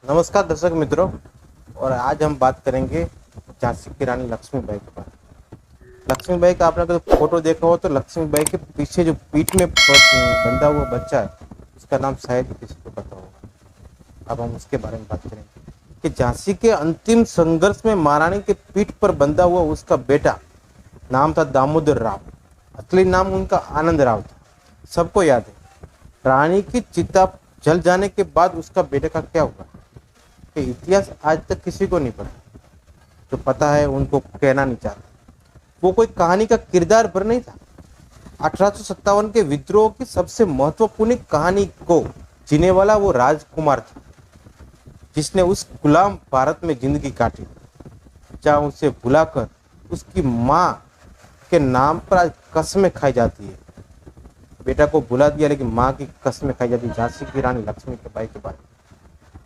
नमस्कार दर्शक मित्रों। और आज हम बात करेंगे झांसी की रानी लक्ष्मीबाई के बारे में। लक्ष्मीबाई का आपने अगर फोटो देखा हो तो लक्ष्मीबाई के पीछे जो पीठ में बंधा हुआ बच्चा है उसका नाम शायद किसी को पता होगा। अब हम उसके बारे में बात करेंगे कि झांसी के अंतिम संघर्ष में महारानी के पीठ पर बंधा हुआ उसका बेटा नाम था दामोदर राव। असली नाम उनका आनंद राव था। सबको याद है रानी की चिता जल जाने के बाद उसका बेटे का क्या हुआ। कि इतिहास आज तक किसी को नहीं पता। जो पता है उनको कहना नहीं चाहता। वो कोई कहानी का किरदार पर नहीं था। 1857 के विद्रोह की सबसे महत्वपूर्ण कहानी को जीने वाला वो राजकुमार था जिसने उस गुलाम भारत में जिंदगी काटी, जहाँ उसे भुलाकर उसकी माँ के नाम पर आज कस्में खाई जाती है। बेटा को भुला दिया लेकिन माँ की कस्में खाई जाती है। झांसी की रानी लक्ष्मीबाई के बारे में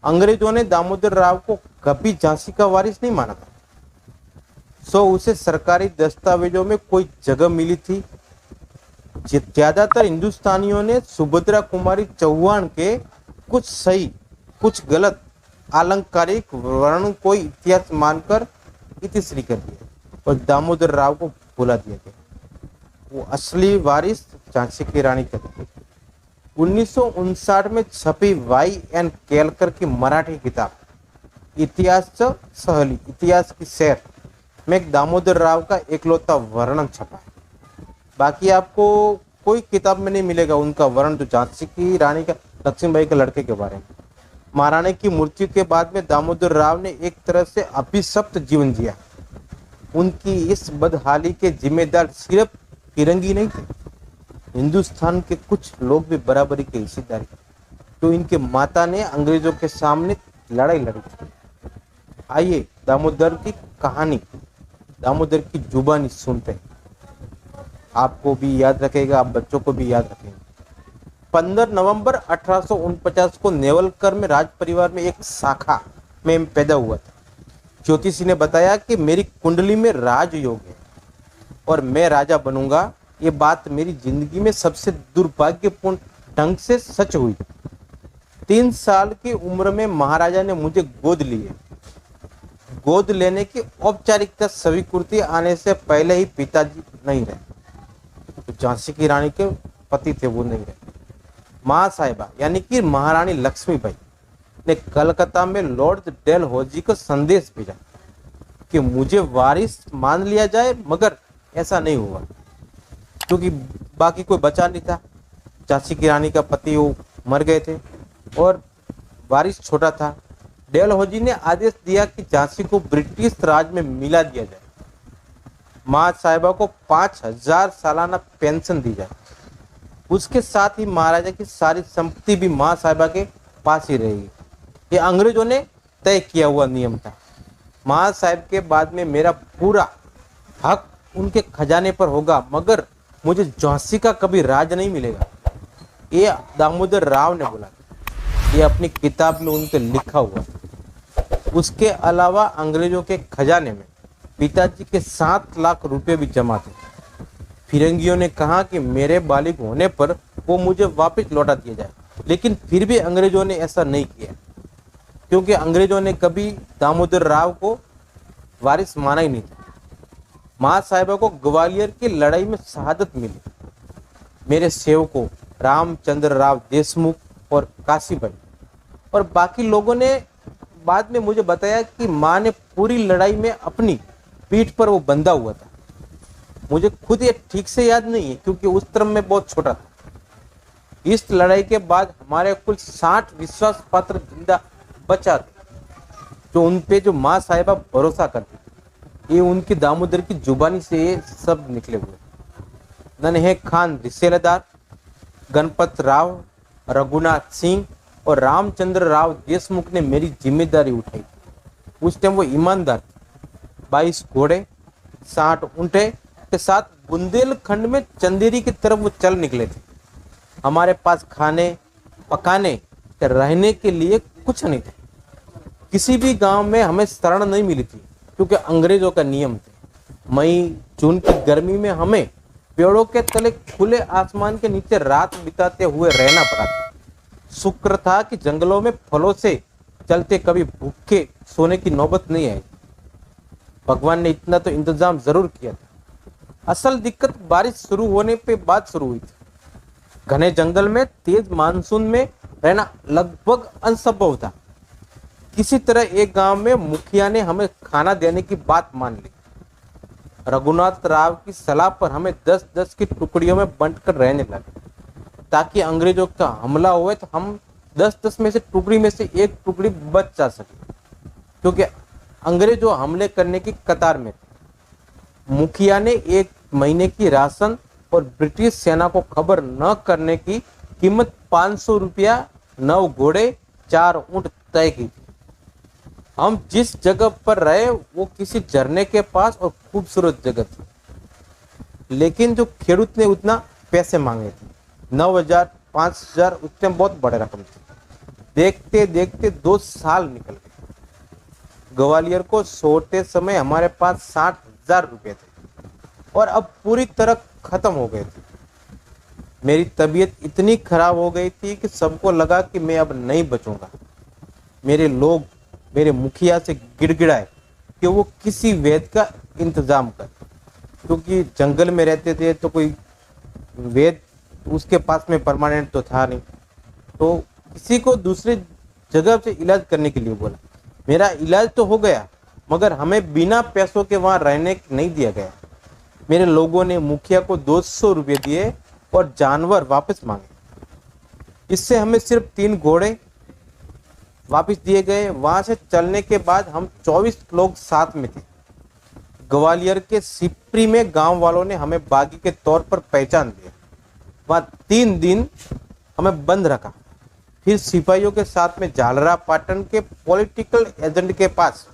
अंग्रेजों ने दामोदर राव को कभी झांसी का वारिस नहीं माना था। सो उसे सरकारी दस्तावेजों में कोई जगह मिली थी। ज्यादातर हिंदुस्तानियों ने सुभद्रा कुमारी चौहान के कुछ सही कुछ गलत आलंकारिक वर्णन को इतिहास मानकर इतिश्री कर दिया और दामोदर राव को भुला दिया गया। वो असली वारिस झांसी की रानी कहते। 1959 में छपी वाई.एन. केलकर की मराठी किताब इतिहास सहली इतिहास की सैर में दामोदर राव का एकलौता वर्णन छपा है। बाकी आपको कोई किताब में नहीं मिलेगा उनका वर्णन जो झांसी की रानी का लक्ष्मीबाई के लड़के के बारे में। महारानी की मृत्यु के बाद में दामोदर राव ने एक तरह से अभिशप्त जीवन जिया। उनकी इस बदहाली के जिम्मेदार सिर्फ फिरंगी नहीं थे, हिंदुस्तान के कुछ लोग भी बराबरी के हिस्सेदार थे। तो इनके माता ने अंग्रेजों के सामने लड़ाई लड़ी थी। आइए दामोदर की कहानी, दामोदर की जुबानी सुनते हैं। आपको भी याद रखेगा, आप बच्चों को भी याद रखेंगे। 15 नवंबर 1849 को नेवलकर में राज परिवार में एक शाखा में पैदा हुआ था। ज्योतिषी ने बताया कि मेरी कुंडली में राजयोग है और मैं राजा बनूंगा। ये बात मेरी जिंदगी में सबसे दुर्भाग्यपूर्ण ढंग से सच हुई। 3 साल की उम्र में महाराजा ने मुझे गोद लिए। गोद लेने की औपचारिकता स्वीकृति आने से पहले ही पिताजी नहीं रहे। तो झांसी की रानी के पति थे वो नहीं रहे। माँ साहिबा यानी कि महारानी लक्ष्मीबाई ने कलकत्ता में लॉर्ड डेलहौजी को संदेश भेजा कि मुझे वारिस मान लिया जाए, मगर ऐसा नहीं हुआ क्योंकि बाकी कोई बचा नहीं था। झांसी की रानी का पति वो मर गए थे और वारिस छोटा था। डेलहौजी ने आदेश दिया कि झांसी को ब्रिटिश राज में मिला दिया जाए। माँ साहिबा को 5000 सालाना पेंशन दी जाए। उसके साथ ही महाराजा की सारी संपत्ति भी माँ साहिबा के पास ही रहेगी। ये अंग्रेजों ने तय किया हुआ नियम था। माँ साहिब के बाद में मेरा पूरा हक उनके खजाने पर होगा, मगर मुझे झांसी का कभी राज नहीं मिलेगा। ये दामोदर राव ने बोला। ये अपनी किताब में उनके लिखा हुआ। उसके अलावा अंग्रेजों के खजाने में पिताजी के 7 लाख रुपए भी जमा थे। फिरंगियों ने कहा कि मेरे बालिग होने पर वो मुझे वापस लौटा दिया जाए, लेकिन फिर भी अंग्रेजों ने ऐसा नहीं किया क्योंकि अंग्रेजों ने कभी दामोदर राव को वारिस माना ही नहीं था। माँ साहिबा को ग्वालियर की लड़ाई में शहादत मिली। मेरे सेवकों रामचंद्र राव देशमुख और काशीबाई और बाकी लोगों ने बाद में मुझे बताया कि माँ ने पूरी लड़ाई में अपनी पीठ पर वो बंधा हुआ था। मुझे खुद ये ठीक से याद नहीं है क्योंकि उस तरफ में बहुत छोटा था। इस लड़ाई के बाद हमारे कुल 60 विश्वास पात्र जिंदा बचा थे जो उन पे जो माँ साहिबा भरोसा करती थी। ये उनकी दामोदर की जुबानी से ये सब निकले हुए। नन्हे खान रिसेलदार, गणपत राव, रघुनाथ सिंह और रामचंद्र राव देशमुख ने मेरी जिम्मेदारी उठाई। उस टाइम वो ईमानदार थे। 22 घोड़े 60 ऊंटे के साथ बुंदेलखंड में चंदेरी की तरफ वो चल निकले थे। हमारे पास खाने पकाने रहने के लिए कुछ नहीं था। किसी भी गांव में हमें शरण नहीं मिली थी क्योंकि अंग्रेजों का नियम थे। मई जून की गर्मी में हमें पेड़ों के तले खुले आसमान के नीचे रात बिताते हुए रहना पड़ा था। शुक्र था कि जंगलों में फलों से चलते कभी भूखे सोने की नौबत नहीं आई। भगवान ने इतना तो इंतजाम जरूर किया था। असल दिक्कत बारिश शुरू होने पे बाद शुरू हुई थी। घने जंगल में तेज मानसून में रहना लगभग असंभव था। किसी तरह एक गांव में मुखिया ने हमें खाना देने की बात मान ली। रघुनाथ राव की सलाह पर हमें 10-10 की टुकड़ियों में बंटकर रहने लगे, ताकि अंग्रेजों का हमला हुए तो हम 10-10 में से टुकड़ी में से एक टुकड़ी बच जा सके, क्योंकि अंग्रेजों हमले करने की कतार में थे। मुखिया ने 1 महीने की राशन और ब्रिटिश सेना को खबर न करने की कीमत 500 रुपया, 9 घोड़े, 4 ऊंट तय की थी। हम जिस जगह पर रहे वो किसी झरने के पास और खूबसूरत जगह थी, लेकिन जो खेडूत ने उतना पैसे मांगे थे, 9,000, 5,000, उतने बहुत बड़े रकम थी। देखते देखते 2 साल निकल गए। ग्वालियर को छोड़ते समय हमारे पास 60,000 रुपए थे और अब पूरी तरह खत्म हो गए थे। मेरी तबीयत इतनी खराब हो गई थी कि सबको लगा कि मैं अब नहीं बचूंगा। मेरे लोग मेरे मुखिया से गिड़गिड़ाए कि वो किसी वैद्य का इंतजाम कर, क्योंकि जंगल में रहते थे तो कोई वैद्य उसके पास में परमानेंट तो था नहीं, तो किसी को दूसरी जगह से इलाज करने के लिए बोला। मेरा इलाज तो हो गया, मगर हमें बिना पैसों के वहां रहने नहीं दिया गया। मेरे लोगों ने मुखिया को 200 रुपये दिए और जानवर वापस मांगे। इससे हमें सिर्फ 3 घोड़े वापस दिए गए। वहां से चलने के बाद हम 24 लोग साथ में थे। ग्वालियर के सिपरी में गांव वालों ने हमें बागी के तौर पर पहचान दिया। वहां 3 दिन हमें बंद रखा, फिर सिपाहियों के साथ में झालरा पाटन के पॉलिटिकल एजेंट के पास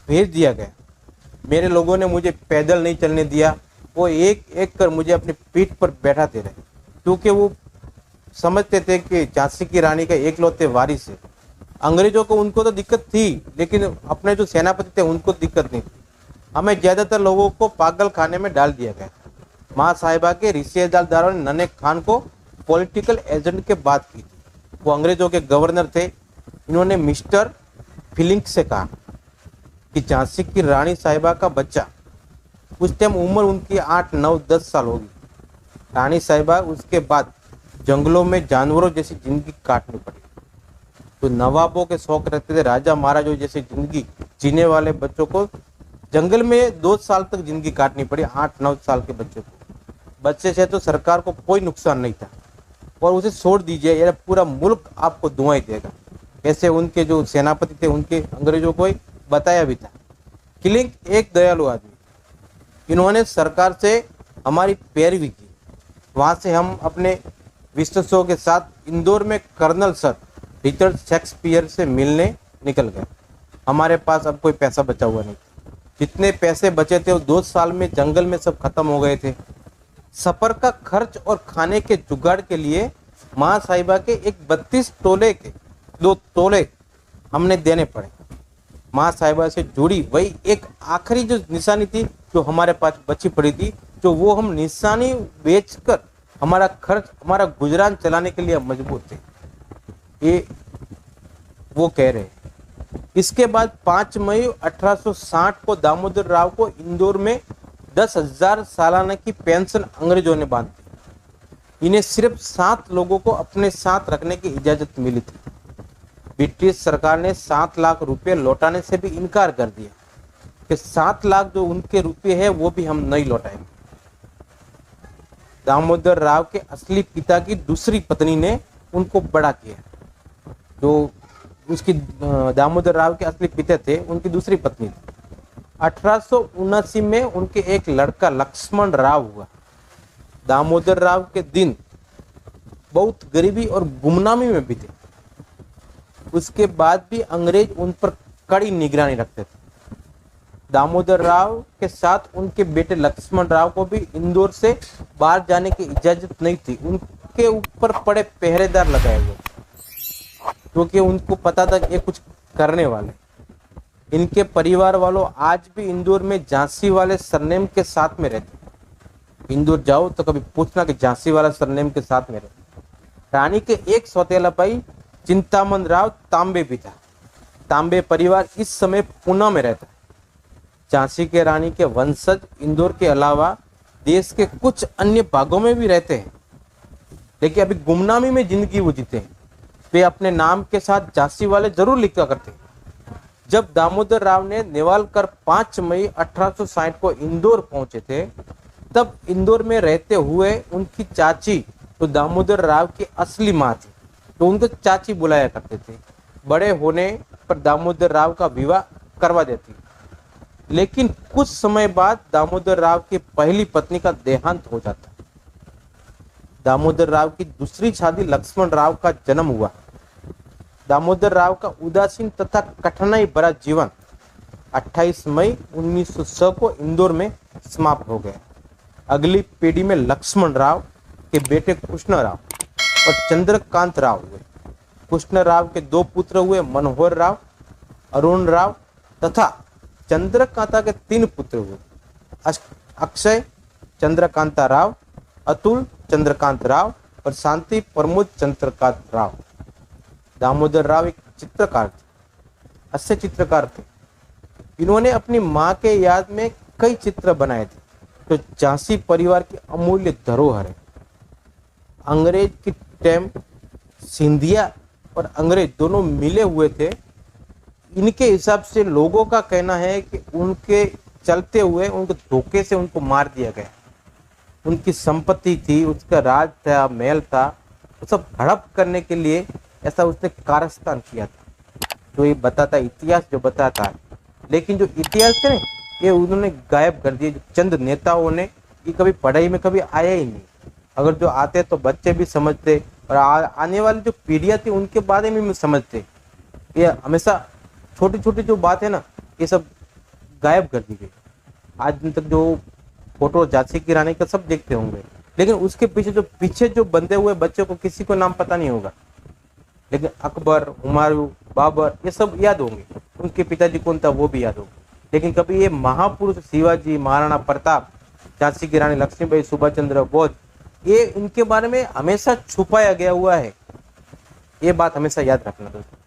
भेज दिया गया। मेरे लोगों ने मुझे पैदल नहीं चलने दिया, वो एक एक कर मुझे अपनी पीठ पर बैठाते रहे, क्योंकि वो समझते थे कि झांसी की रानी का एकलौते वारिस है। अंग्रेजों को उनको तो दिक्कत थी, लेकिन अपने जो सेनापति थे उनको दिक्कत नहीं थी। हमें ज्यादातर लोगों को पागल खाने में डाल दिया गया। माँ साहिबा के रिश्तेदारों ने नन्हे खान को पॉलिटिकल एजेंट के बात की थी। वो अंग्रेजों के गवर्नर थे। इन्होंने मिस्टर फिलिंग्स से कहा कि झांसी की रानी साहिबा का बच्चा, उस टाइम उम्र उनकी 8, 9, 10 साल होगी। रानी साहिबा उसके बाद जंगलों में जानवरों जैसी जिंदगी काटनी पड़ी। तो नवाबों के शौक रखते थे, राजा महाराजों जैसी जिंदगी जीने वाले बच्चों को जंगल में 2 साल तक जिंदगी काटनी पड़ी। 8-9 साल के बच्चों को, बच्चे से तो सरकार को कोई नुकसान नहीं था, और उसे छोड़ दीजिए, यह पूरा मुल्क आपको दुआई देगा। ऐसे उनके जो सेनापति थे उनके अंग्रेजों को बताया भी था। किलिंग एक दयालु आदमी, इन्होंने सरकार से हमारी पैरवी की। वहां से हम अपने विश्वासों के साथ इंदौर में कर्नल सर रिचर्ड शेक्सपियर से मिलने निकल गए। हमारे पास अब कोई पैसा बचा हुआ नहीं। जितने पैसे बचे थे वो 2 साल में जंगल में सब खत्म हो गए थे। सफर का खर्च और खाने के जुगाड़ के लिए माँ साहिबा के एक 32 तोले के 2 तोले हमने देने पड़े। माँ साहिबा से जुड़ी वही एक आखिरी जो निशानी थी जो हमारे पास बची पड़ी थी, जो वो हम निशानी बेचकर हमारा खर्च, हमारा गुजरान चलाने के लिए मजबूर थे, ये वो कह रहे। इसके बाद 5 मई 1860 को दामोदर राव को इंदौर में 10,000 सालाना की पेंशन अंग्रेजों ने बांध दी। इन्हें सिर्फ 7 लोगों को अपने साथ रखने की इजाजत मिली थी। ब्रिटिश सरकार ने 7 लाख रुपए लौटाने से भी इनकार कर दिया कि 7 लाख जो उनके रुपए है वो भी हम नहीं लौटाएंगे। दामोदर राव के असली पिता की दूसरी पत्नी ने उनको बड़ा किया। जो उसकी दामोदर राव के असली पिता थे उनकी दूसरी पत्नी थी। 1879 में उनके एक लड़का लक्ष्मण राव हुआ। दामोदर राव के दिन बहुत गरीबी और गुमनामी में बीते। उसके बाद भी अंग्रेज उन पर कड़ी निगरानी रखते थे। दामोदर राव के साथ उनके बेटे लक्ष्मण राव को भी इंदौर से बाहर जाने की इजाजत नहीं थी। उनके ऊपर बड़े पहरेदार लगाए हुए, क्योंकि उनको पता था कि ये कुछ करने वाले। इनके परिवार वालों आज भी इंदौर में झांसी वाले सरनेम के साथ में रहते। इंदौर जाओ तो कभी पूछना कि झांसी वाला सरनेम के साथ में रहते। रानी के एक सौतेला भाई चिंतामन राव तांबे भी था। तांबे परिवार इस समय पुणे में रहता है। झांसी के रानी के वंशज इंदौर के अलावा देश के कुछ अन्य भागों में भी रहते हैं, लेकिन अभी गुमनामी में जिंदगी वो जीते हैं। वे अपने नाम के साथ झांसी वाले जरूर लिखा करते हैं। जब दामोदर राव ने नेवालकर 5 मई 1860 को इंदौर पहुंचे थे, तब इंदौर में रहते हुए उनकी चाची तो दामोदर राव की असली माँ थी, तो उनको चाची बुलाया करते थे। बड़े होने पर दामोदर राव का विवाह करवा देती, लेकिन कुछ समय बाद दामोदर राव की पहली पत्नी का देहांत हो जाता। दामोदर राव की दूसरी शादी लक्ष्मण राव का जन्म हुआ। दामोदर राव का उदासीन तथा कठिनाई भरा जीवन 28 मई 1900 को इंदौर में समाप्त हो गया। अगली पीढ़ी में लक्ष्मण राव के बेटे कृष्ण राव और चंद्रकांत राव हुए। कृष्ण राव के 2 पुत्र हुए, मनोहर राव, अरुण राव तथा चंद्रकांता के 3 पुत्र हुए, अक्षय चंद्रकांता राव, अतुल चंद्रकांत राव और शांति प्रमोद चंद्रकांत राव। दामोदर राव एक चित्रकार थे, अच्छे चित्रकार थे। इन्होंने अपनी मां के याद में कई चित्र बनाए थे, जो झांसी परिवार की अमूल्य धरोहर है। अंग्रेज की टाइम सिंधिया और अंग्रेज दोनों मिले हुए थे। इनके हिसाब से लोगों का कहना है कि उनके चलते हुए उनको धोखे से उनको मार दिया गया। उनकी संपत्ति थी, उसका राज था, महल था, वो सब हड़प करने के लिए ऐसा उसने कारस्तान किया था, जो ये बताता इतिहास जो बताता है। लेकिन जो इतिहास है ये उन्होंने गायब कर दिए। जो चंद नेताओं ने, ये कभी पढ़ाई में कभी आया ही नहीं। अगर जो आते तो बच्चे भी समझते और आने वाली जो पीढ़ियां थी उनके बारे में भी समझते। ये हमेशा छोटी छोटी जो बात है ना, ये सब गायब कर दी गई। आज दिन तक जो फोटो झांसी की रानी का सब देखते होंगे, लेकिन उसके पीछे जो बंधे हुए बच्चों को किसी को नाम पता नहीं होगा। लेकिन अकबर, हुमायूं, बाबर ये सब याद होंगे, उनके पिताजी कौन था वो भी याद होगा। लेकिन कभी ये महापुरुष शिवाजी, महाराणा प्रताप, झांसी की रानी लक्ष्मीबाई, सुभाष चंद्र बोस, ये इनके बारे में हमेशा छुपाया गया हुआ है। ये बात हमेशा याद रखना दोस्तों।